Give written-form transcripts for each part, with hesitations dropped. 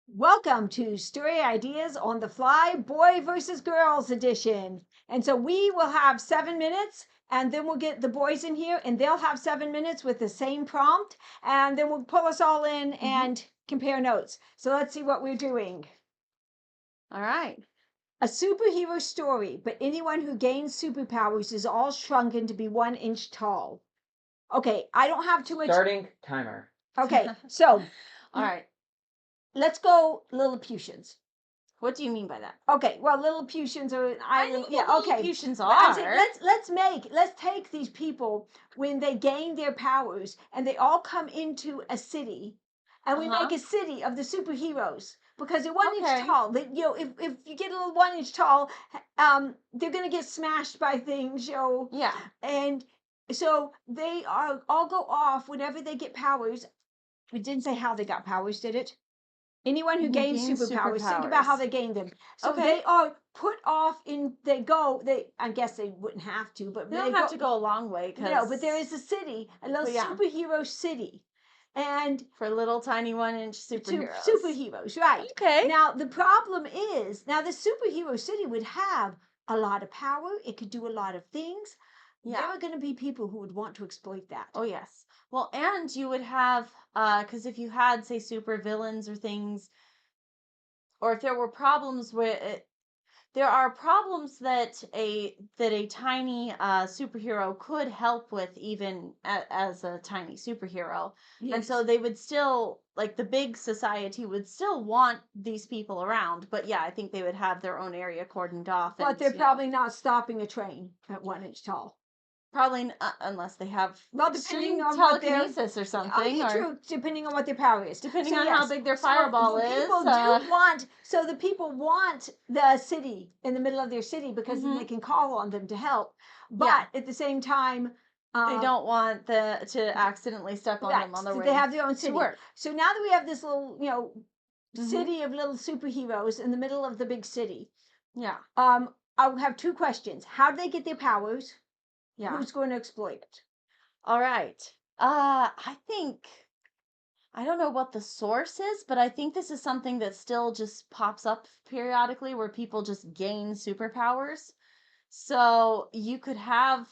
Welcome to Story Ideas on the Fly Boy versus Girls edition. And so we will have 7 minutes, and then we'll get the boys in here and they'll have 7 minutes with the same prompt, and then we'll pull us all in and compare notes. So let's see what we're doing. All right. A superhero story, but anyone who gains superpowers is all shrunken to be 1 inch tall. Okay, I don't have too much. Starting timer. Okay, so All right. let's go Lilliputians. What do you mean by that? Okay, well, Lilliputians are I know yeah, what okay. Lilliputians But I'm are. saying, let's take these people when they gain their powers and they all come into a city, and we make a city of the superheroes because they're 1 inch tall. They, if you get a little 1 inch tall, they're gonna get smashed by things, Yeah. And so they are all go off whenever they get powers. We didn't say how they got powers, did it? Anyone who gains superpowers, think about how they gained them. So they are put off I guess they wouldn't have to, but they don't have to go a long way. No, but there is a city, a little superhero city. And for little tiny 1 inch superheroes. Superheroes, right. Okay. Now, the problem is, the superhero city would have a lot of power. It could do a lot of things. Yeah. There are going to be people who would want to exploit that. Oh, yes. Well, and you would have, because if you had, say, super villains or things, or if there were problems with it, there are problems that a tiny superhero could help with, even as a tiny superhero. Yes. And so they would still, like, the big society would still want these people around, but yeah, I think they would have their own area cordoned off. But they're probably not stopping a train at 1 inch tall. Probably unless they have depending on telekinesis or something. True, depending on what their power is. Depending on how big their fireball is. The people want the city in the middle of their city because then they can call on them to help. But at the same time, they don't want to accidentally step on them on their way. They have their own city. To work. So now that we have this little, city of little superheroes in the middle of the big city. Yeah. I'll have 2 questions. How do they get their powers? Yeah. Who's going to exploit it? All right. I don't know what the source is, but I think this is something that still just pops up periodically where people just gain superpowers. So you could have...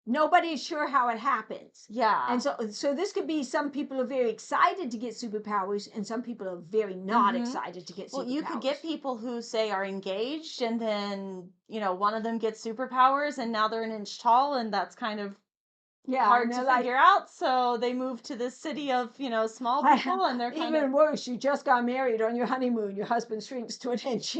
Nobody's sure how it happens. Yeah. And so this could be some people are very excited to get superpowers and some people are very not excited to get superpowers. Well, you could get people who say are engaged and then, one of them gets superpowers and now they're 1 inch tall and that's kind of hard to figure out. So they move to this city of, small people and they're kind even worse. You just got married on your honeymoon. Your husband shrinks to 1 inch.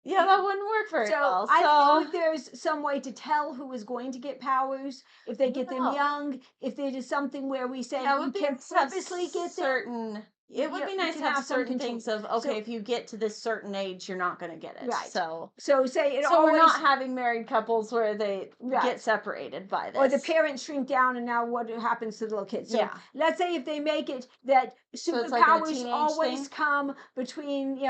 Yeah, that wouldn't work very well. I don't know if there's some way to tell who is going to get powers, if they get them young, if they do something where we say you can purposely get certain. It would be nice to have certain things of, if you get to this certain age, you're not going to get it. Right. So we're not having married couples where they get separated by this. Or the parents shrink down and now what happens to the little kids. So let's say if they make it that superpowers always come between,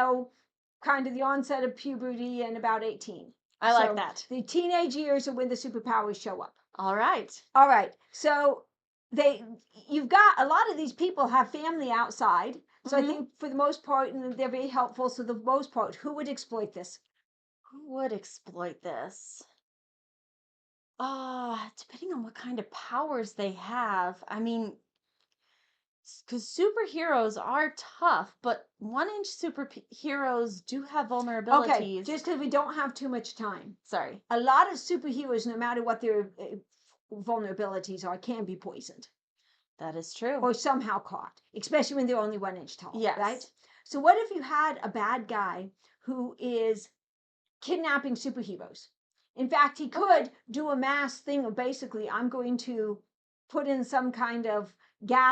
kind of the onset of puberty and about 18. I like that. The teenage years are when the superpowers show up. All right. So you've got a lot of these people have family outside. So I think for the most part, and they're very helpful. So the most part, who would exploit this? Who would exploit this? Depending on what kind of powers they have. I mean, because superheroes are tough, but 1 inch superheroes do have vulnerabilities. Okay, just because we don't have too much time. Sorry. A lot of superheroes, no matter what their vulnerabilities are, can be poisoned. That is true. Or somehow caught, especially when they're only 1 inch tall. Yes. Right? So what if you had a bad guy who is kidnapping superheroes? In fact, he could do a mass thing of basically, I'm going to put in some kind of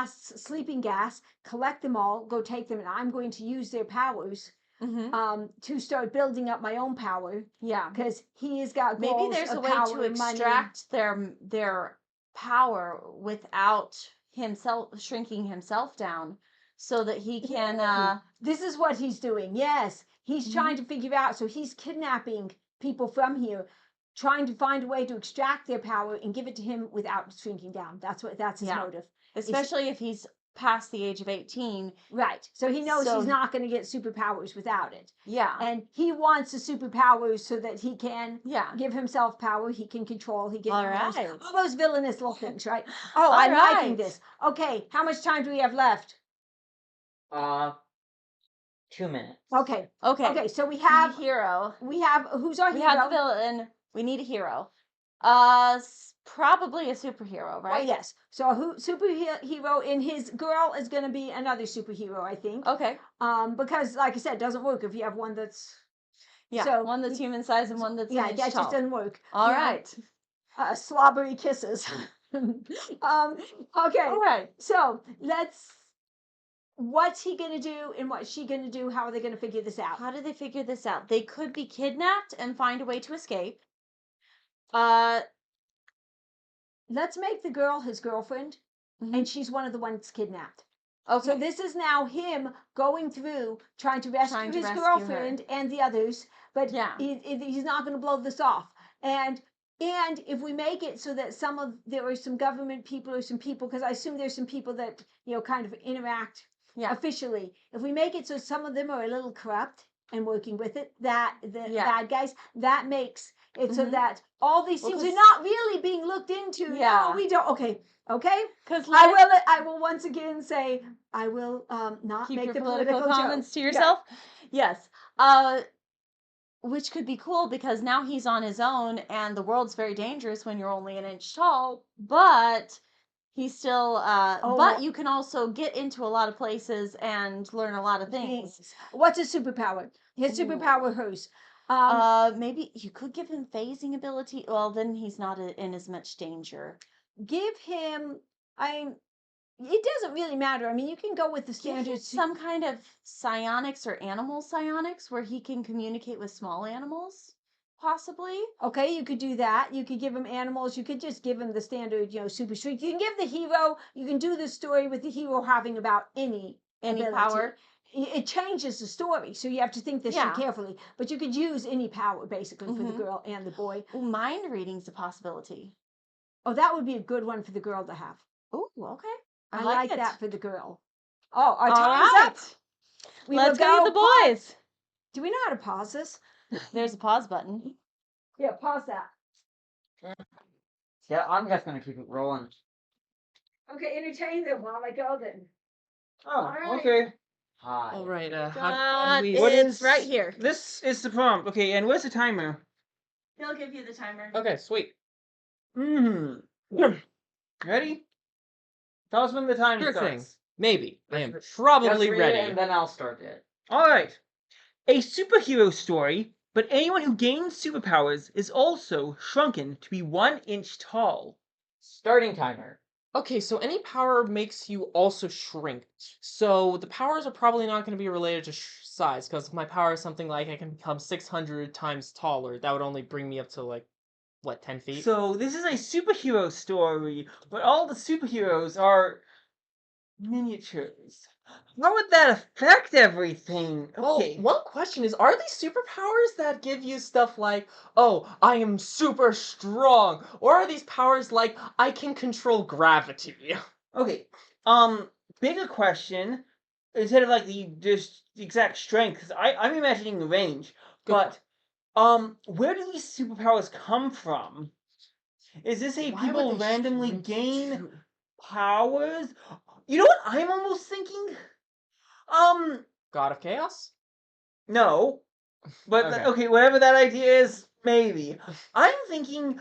sleeping gas, collect them all, go take them, and I'm going to use their powers to start building up my own power. Yeah. Because he's got maybe there's a way to extract their power without himself shrinking himself down so that he can... This is what he's doing. Yes. He's trying to figure out, so he's kidnapping people from here, trying to find a way to extract their power and give it to him without shrinking down. That's his motive. Especially if he's past the age of 18. Right. So he knows So he's not going to get superpowers without it. Yeah. And he wants the superpowers so that he can Yeah. give himself power. He can control. He can All all right. those villainous little things, right? Oh, All I'm liking right. this. Okay, how much time do we have left? 2 minutes. Okay. Okay. Okay, so we We need have a hero. who's our We hero? have the villain. We need a hero. Probably a superhero, Well, right? yes. So a superhero in his girl is going to be another superhero, I think. Okay. Because like I said, it doesn't work if you have one that's Yeah. so One that's human size and one that's yeah, an inch that tall. just doesn't work. All You know, right. slobbery kisses. Okay. All right. So what's he gonna do and what's she gonna do? How are they gonna figure this out? How do they figure this out? They could be kidnapped and find a way to escape. Uh, Let's make the girl his girlfriend, Mhm. and she's one of the ones kidnapped. okay. So this is now him going through trying to rescue Trying to his rescue girlfriend and the others, but Yeah. he's not going to blow this off. And if we make it so that there are some government people or some people, because I assume there's some people that kind of interact Yeah. officially. If we make it so some of them are a little corrupt and working with it, that the Yeah. bad guys, that makes it so Mhm. that all these Well, things are 'cause- not really being looked into. Yeah. No, we don't. Okay. Because I will once again say I will not keep make your the political comments joke. to Yeah. yourself. Yes. Which could be cool because now he's on his own and the world's very dangerous when you're only an inch tall, but he's still but you can also get into a lot of places and learn a lot of things. What's his superpower? His Ooh. superpower who's Maybe you could give him phasing ability. Well, then he's not in as much danger. give him it doesn't really matter. I mean, you can go with the Give him standard some kind of psionics or animal psionics where he can communicate with small animals, possibly. Okay, you could do that. You could give him animals. You could just give him the standard, super strength. You can give the hero. You can do the story with the hero having about any ability. Power. It changes the story, so you have to think this through Yeah. carefully. But you could use any power basically for the Mhm. girl and the boy. Ooh, mind reading's a possibility. Oh, that would be a good one for the girl to have. Ooh, okay. I like like it. that for the girl. Oh, our All time's right. up. We Let's will go to the boys. Do we know how to pause this? There's a pause button. Yeah, pause that. Yeah, I'm just gonna keep it rolling. Okay, entertain them while I go then. Oh, Alright. okay. Hi. All right. How do we? What is right here? This is the prompt. Okay, and where's the timer? He'll give you the timer. Okay, sweet. Ready? Tell us when the time Sure starts. thing. Maybe. I am Just probably read it ready. and then I'll start it. All right. A superhero story, but anyone who gains superpowers is also shrunken to be 1 inch tall. Starting timer. Okay, so any power makes you also shrink. So the powers are probably not going to be related to size, because my power is something like I can become 600 times taller. That would only bring me up to, like, what, 10 feet? So this is a superhero story, but all the superheroes are miniatures. How would that affect everything? Well, Okay. one question is, are these superpowers that give you stuff like, oh, I am super strong? Or are these powers like, I can control gravity? Okay. Bigger question, instead of like the exact strength, 'cause I'm imagining the range. Good But where do these superpowers come from? Is this a Why would people they randomly shrink you gain too? powers? You know what I'm almost thinking? God of Chaos? No. But Okay. okay, whatever that idea is, maybe. I'm thinking,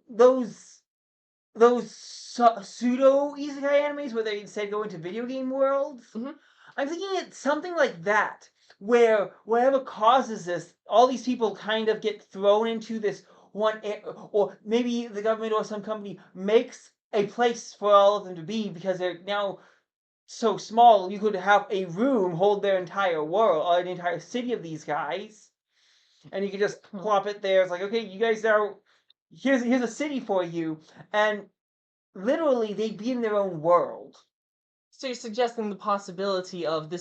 those pseudo isekai animes where they instead go into video game worlds? Mhm. I'm thinking it's something like that, where whatever causes this, all these people kind of get thrown into this or maybe the government or some company makes a place for all of them to be because they're now so small you could have a room hold their entire world or an entire city of these guys, and you could just plop it there. It's like, okay, you guys are here's a city for you, and literally they'd be in their own world. So you're suggesting the possibility of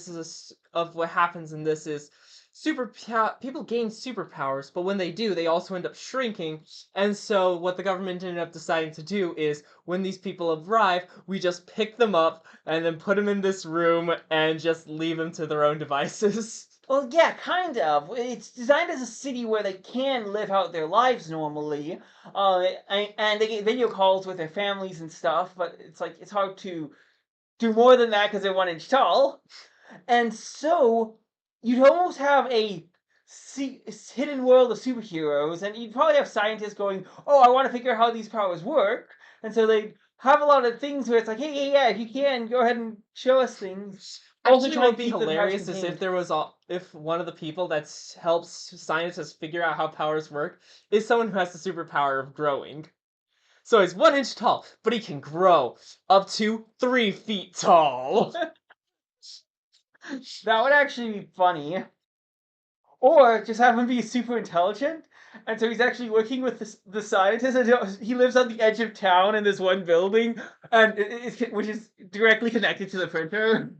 of what happens in this is people gain superpowers, but when they do, they also end up shrinking. And so what the government ended up deciding to do is when these people arrive, we just pick them up and then put them in this room and just leave them to their own devices. Well, yeah, kind of. It's designed as a city where they can live out their lives normally, and they get video calls with their families and stuff. But it's like it's hard to do more than that because they're 1 inch tall, and so you'd almost have a hidden world of superheroes, and you'd probably have scientists going, "Oh, I want to figure out how these powers work," and so they have a lot of things where it's like, "Hey, yeah, if you can, go ahead and show us things." Also, Actually, try what and would be keep the powers hilarious is if contained. there was if one of the people that helps scientists figure out how powers work is someone who has the superpower of growing. So he's 1 inch tall, but he can grow up to 3 feet tall. That would actually be funny. Or just have him be super intelligent, and so he's actually working with the scientist, and he lives on the edge of town in this one building, and which is directly connected to the printer.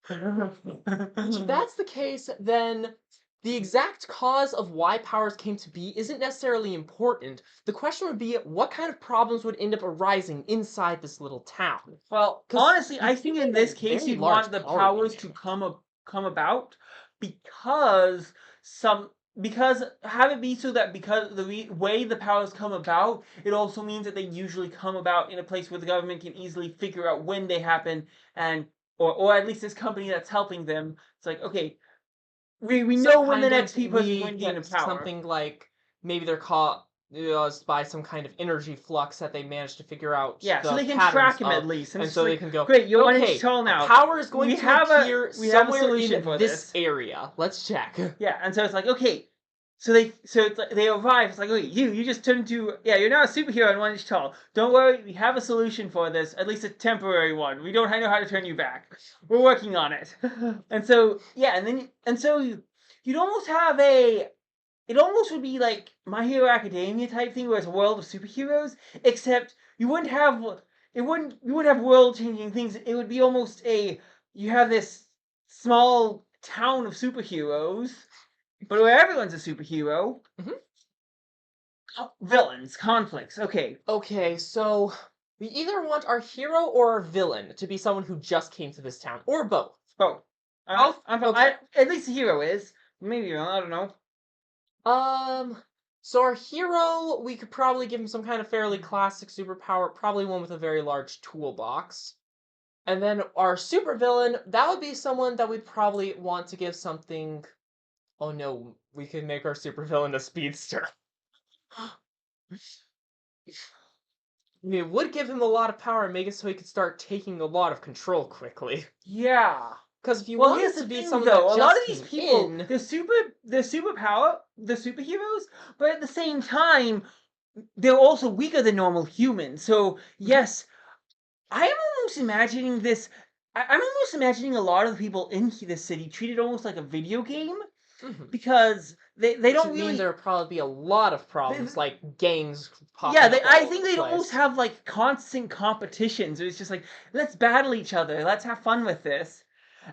If that's the case, then the exact cause of why powers came to be isn't necessarily important. The question would be what kind of problems would end up arising inside this little town. Well, 'Cause honestly, you I think think in of a this case very you'd large want the power powers unit. to come about because some because have it be so that because the way the powers come about, it also means that they usually come about in a place where the government can easily figure out when they happen, and or at least this company that's helping them. It's like, okay, we So know when the kind next of person's we going to gain a get power. something like maybe they're caught by some kind of energy flux that they managed to figure out Yeah, so the they can patterns track him at of, least, and and it's just so they like, can go, great, you're 1 inch okay, tall a now. power is going We to have a appear we have a somewhere solution in for this this. area. Let's check. Yeah, and so it's like, okay, so it's like they arrive. It's like, okay, you just turned into, yeah, you're now a superhero and 1 inch tall. Don't worry, we have a solution for this, at least a temporary one. We don't know how to turn you back. We're working on it. And so yeah, and so you'd almost have a. It almost would be like My Hero Academia type thing, where it's a world of superheroes, except you wouldn't have you wouldn't have world changing things. It would be almost a you have this small town of superheroes, but where everyone's a superhero. Mhm. Villains, conflicts. Okay, Okay, so we either want our hero or our villain to be someone who just came to this town, or both. both. Both? Okay. At least the hero is. Maybe I don't know. So our hero, we could probably give him some kind of fairly classic superpower, probably one with a very large toolbox. And then our supervillain, that would be someone that we'd probably want to give something. Oh no, we could make our supervillain a speedster. It would give him a lot of power and make it so he could start taking a lot of control quickly. Yeah. Because if you Well, want here's it to the be thing, someone though. that A lot just of these came people, in, they're superheroes, but at the same time, they're also weaker than normal humans. So yes, I am almost imagining this. I'm almost imagining a lot of the people in this city treated almost like a video game mhm, because they which don't would mean really. there would probably be a lot of problems, like gangs Yeah, popping up I all think over the they'd almost place. have like constant competitions. It's just like, let's battle each other. Let's have fun with this.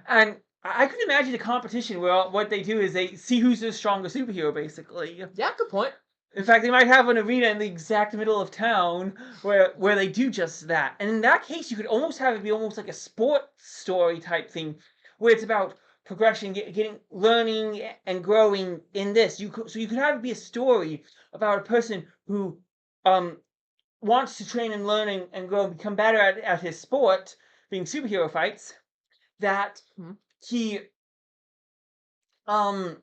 And I could imagine a competition where what they do is they see who's the stronger superhero, basically. Yeah, good point. In fact, they might have an arena in the exact middle of town where they do just that. And in that case, you could almost have it be almost like a sport story type thing, where it's about progression, getting, learning, and growing in this. So you could have it be a story about a person who um wants to train and learn and grow and become better at his sport, being superhero fights. That Mhm. he um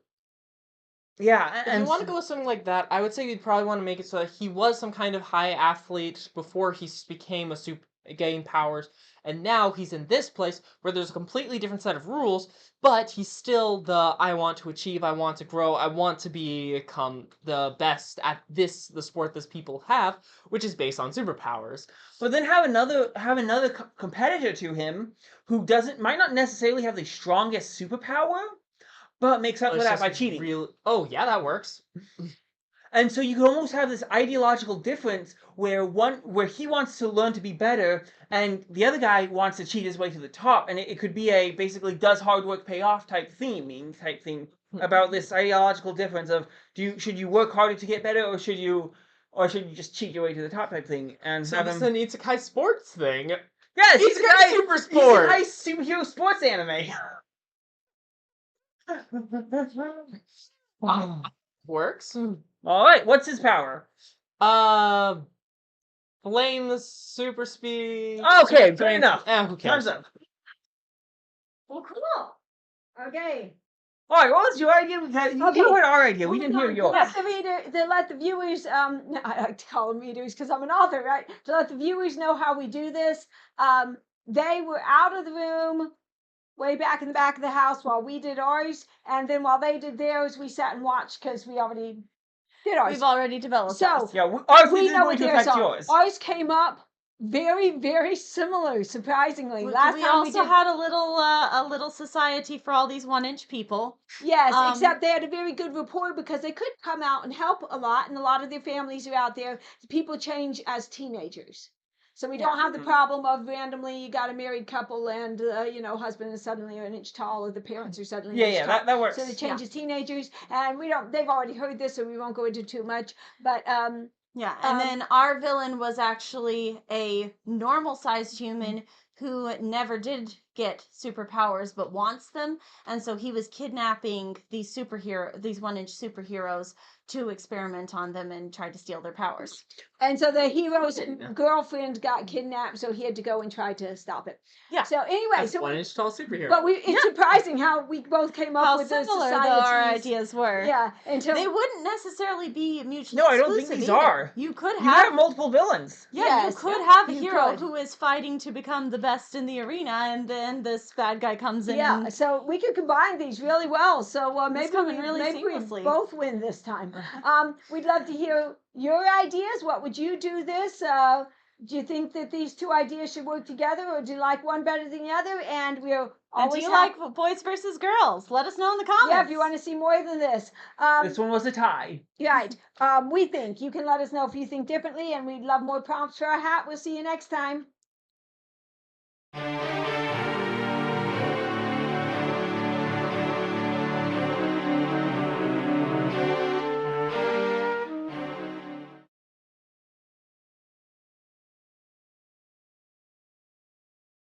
yeah If you want to go with something like that, I would say you'd probably want to make it so that he was some kind of high athlete before he became a super gained powers, and now he's in this place where there's a completely different set of rules, but he's still the I want to achieve, I want to grow, I want to become the best at the sport this people have, which is based on superpowers. but then have another competitor to him who doesn't might not necessarily have the strongest superpower, but makes up for It's that just by cheating. real. Oh yeah, that works. And so you can almost have this ideological difference where he wants to learn to be better, and the other guy wants to cheat his way to the top, and it could be a basically does hard work pay off type theme about this ideological difference of should you work harder to get better, or should you just cheat your way to the top type thing, and So have this is him. an Isekai sports thing. Yes, Isekai super sport. Isekai superhero sports anime. Works. All right, what's his power? Flame super speed. Okay, super fair enough. Who cares? Time's up. Well, cool. Okay. All right, what was your idea? Because you Okay. heard our idea. We didn't hear To yours. let the let the viewers, I like to call them readers because I'm an author, right? To let the viewers know how we do this. They were out of the room, way back in the back of the house while we did ours, and then while they did theirs, we sat and watched because we already did ours. We've already developed So, ours. Yeah, ours we isn't know going what to theirs affect are. yours. Ours came up very, very similar, surprisingly. We Last time we also did, had a little society for all these 1-inch people. yes, um, except they had a very good rapport because they could come out and help a lot, and a lot of their families are out there. People change as teenagers. So we don't have the Mhm. problem of randomly you got a married couple and husband is suddenly an inch tall or the parents are suddenly Yeah, an inch yeah, tall. that works. So they change as teenagers, and we don't. They've already heard this, so we won't go into too much. But Yeah, and Um, then our villain was actually a normal-sized human who never did get superpowers but wants them, and so he was kidnapping these 1-inch superheroes to experiment on them and try to steal their powers. And so the hero's girlfriend got kidnapped, so he had to go and try to stop it. Yeah. So anyway, That's so 1-inch tall superhero. but it's surprising how we both came up How with the similar though societies. our ideas were. Yeah, until They wouldn't necessarily be mutually No, I don't exclusive think these either. are. You could You have have multiple villains. Yeah, Yes, you could have a you hero could. who is fighting to become the best in the arena, and then this bad guy comes in. yeah, and so we could combine these really well. So It's maybe coming really maybe we seamlessly. both win this time. We'd love to hear your ideas. What would you do this? Do you think that these two ideas should work together, or do you like one better than the other? And we're And always do you like boys versus girls? Let us know in the comments. Yeah, if you want to see more than this. This one was a tie. Right. We think. You can let us know if you think differently, and we'd love more prompts for our hat. We'll see you next time.